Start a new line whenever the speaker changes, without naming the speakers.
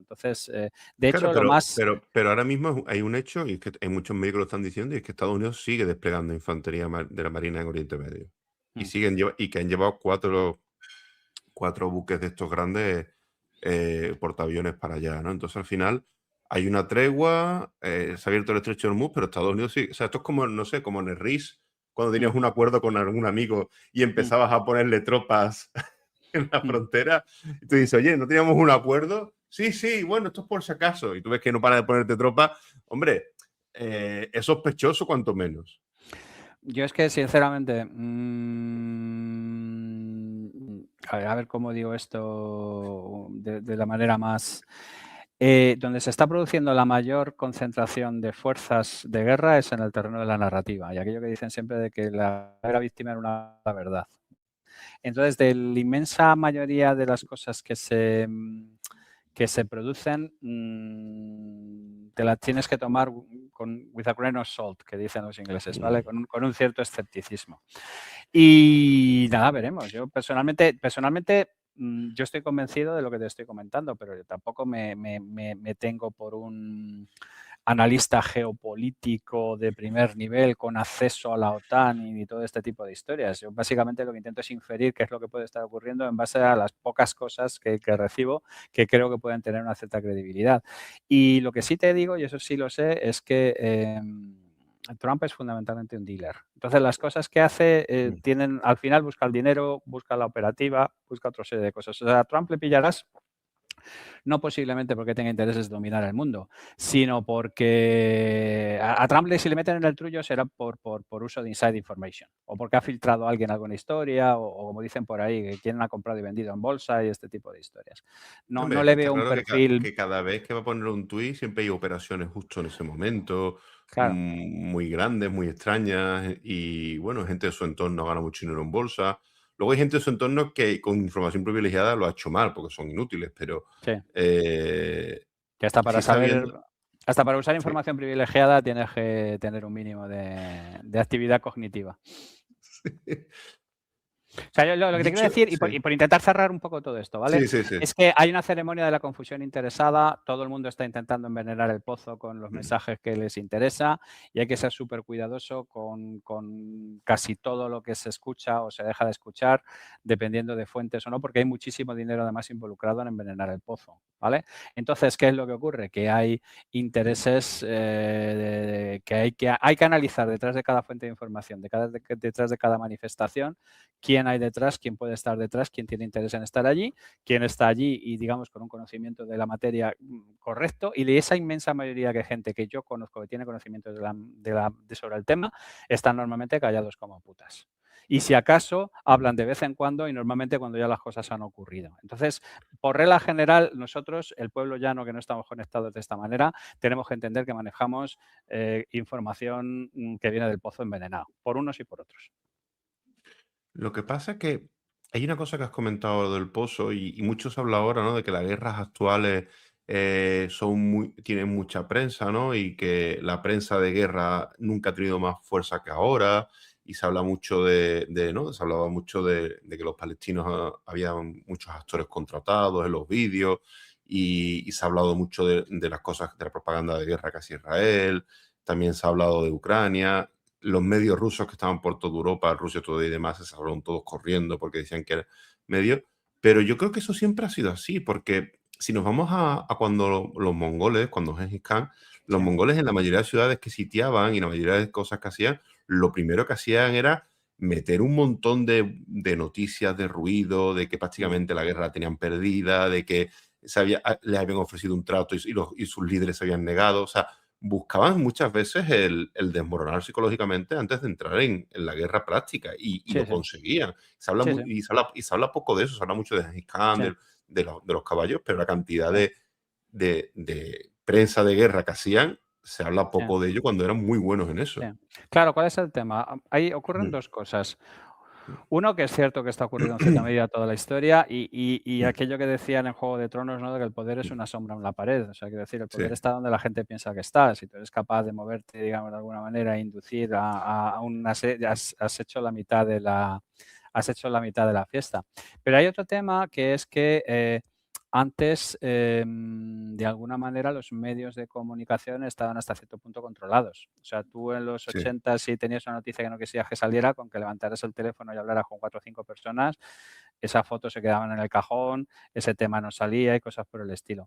Entonces, de
Claro,
hecho, lo más...
pero ahora mismo hay un hecho, y es que hay muchos médicos lo están diciendo, y es que Estados Unidos sigue desplegando infantería de la Marina en Oriente Medio. Y
Mm,
siguen y que han llevado cuatro buques de estos grandes portaaviones para allá, ¿no? Entonces, al final, hay una tregua, se ha abierto el estrecho de Hormuz, pero Estados Unidos sí. O sea, esto es como, no sé, como en el RIS, cuando
mm,
tenías un acuerdo con algún amigo y
mm,
empezabas a ponerle tropas en la
mm.
frontera, y tú dices, oye, ¿no teníamos un acuerdo? Sí, sí, bueno, esto es por si acaso. Y tú ves que no para de ponerte tropas. Hombre, es sospechoso cuanto menos.
Yo es que sinceramente, a ver cómo digo esto de la manera más... donde se está produciendo la mayor concentración de fuerzas de guerra es en el terreno de la narrativa, y aquello que dicen siempre de que la primera víctima era la verdad. Entonces, de la inmensa mayoría de las cosas que se producen, te las tienes que tomar with a grain of salt, que dicen los ingleses, ¿vale?
Mm.
Con un cierto escepticismo. Y nada, veremos. Yo personalmente, yo estoy convencido de lo que te estoy comentando, pero yo tampoco me tengo por un analista geopolítico de primer nivel con acceso a la OTAN y todo este tipo de historias. Yo básicamente lo que intento es inferir qué es lo que puede estar ocurriendo en base a las pocas cosas que recibo que creo que pueden tener una cierta credibilidad. Y lo que sí te digo, y eso sí lo sé, es que Trump es fundamentalmente un dealer. Entonces, las cosas que hace
Mm.
tienen, al final busca el dinero, busca la operativa, busca otra serie de cosas. O sea, a Trump le pillarás no posiblemente porque tenga intereses de dominar el mundo, sino porque a Trump si le meten en el trullo será por uso de inside information, o porque ha filtrado a alguien alguna historia, o como dicen por ahí, que quién ha comprado y vendido en bolsa y este tipo de historias.
Hombre,
No
es que
le
está
veo un
claro
perfil,
que cada vez que va a poner un tuit siempre hay operaciones justo en ese momento,
claro.
muy grandes, muy extrañas, y bueno, gente de su entorno gana mucho dinero en bolsa. Luego hay gente de su entorno que con información privilegiada lo ha hecho mal porque son inútiles, pero
Sí,
eh,
que hasta
sí
para
está
saber,
viendo.
hasta para usar
Sí.
información privilegiada tienes que tener un mínimo de actividad cognitiva. O sea, yo lo que te quiero
Dicho,
decir,
sí,
y por intentar cerrar un poco todo esto, ¿vale?
sí, sí, sí.
Es que hay una ceremonia de la confusión interesada, todo el mundo está intentando envenenar el pozo con los
Mm.
mensajes que les interesa, y hay que ser súper cuidadoso con casi todo lo que se escucha o se deja de escuchar, dependiendo de fuentes o no, porque hay muchísimo dinero además involucrado en envenenar el pozo, ¿vale? Entonces, ¿qué es lo que ocurre? Que hay intereses que hay que analizar detrás de cada fuente de información, detrás de cada manifestación, quién hay detrás, quién puede estar detrás, quién tiene interés en estar allí, quién está allí y, digamos, con un conocimiento de la materia correcto. Y de esa inmensa mayoría de gente que yo conozco que tiene conocimiento sobre el tema, están normalmente callados como putas. Y si acaso hablan de vez en cuando, y normalmente cuando ya las cosas han ocurrido. Entonces, por regla general, nosotros, el pueblo llano que no estamos conectados de esta manera, tenemos que entender que manejamos información que viene del pozo envenenado, por unos y por otros.
Lo que pasa es que hay una cosa que has comentado lo del pozo, y mucho se habla ahora, ¿no? De que las guerras actuales tienen mucha prensa, ¿no? Y que la prensa de guerra nunca ha tenido más fuerza que ahora. Y se habla mucho ¿no? Se hablaba mucho de que los palestinos había muchos actores contratados en los vídeos, y se ha hablado mucho de las cosas, de la propaganda de guerra que hacía Israel. También se ha hablado de Ucrania. Los medios rusos que estaban por toda Europa, Rusia Today y demás, se salieron todos corriendo porque decían que era medio. Pero yo creo que eso siempre ha sido así, porque si nos vamos a cuando los mongoles, cuando Gengis Khan, los
Sí,
mongoles en la mayoría de ciudades que sitiaban y la mayoría de cosas que hacían, lo primero que hacían era meter un montón de noticias, de ruido, de que prácticamente la guerra la tenían perdida, de que les habían ofrecido un trato y sus líderes se habían negado. O sea, buscaban muchas veces el desmoronar psicológicamente antes de entrar en la guerra práctica, y
sí,
lo
sí,
conseguían. Se habla
sí,
mu
sí,
y se habla poco de eso, se habla mucho de Gengis Khan,
sí,
de los caballos, pero la cantidad
sí,
de prensa de guerra que hacían, se habla
sí.
poco de ello cuando eran muy buenos en
Sí.
eso.
Claro, ¿cuál es el tema? Ahí ocurren
Mm,
dos cosas.
mm,
Uno, que es cierto que está ocurriendo en cierta medida toda la historia, y
mm,
aquello que decían en Juego de Tronos, ¿no? De que el poder es
mm.
una sombra en la pared. O sea, quiero decir, el
Sí,
poder está donde la gente piensa que está. Si tú eres capaz de moverte, digamos, de alguna manera, e inducir a una ya has hecho la mitad de la fiesta. Pero hay otro tema que es que Antes, de alguna manera, los medios de comunicación estaban hasta cierto punto controlados. O sea, tú en los
Sí.
80, si tenías una noticia que no quisieras que saliera, con que levantaras el teléfono y hablaras con 4 o 5 personas, esas fotos se quedaban en el cajón, ese tema no salía y cosas por el estilo.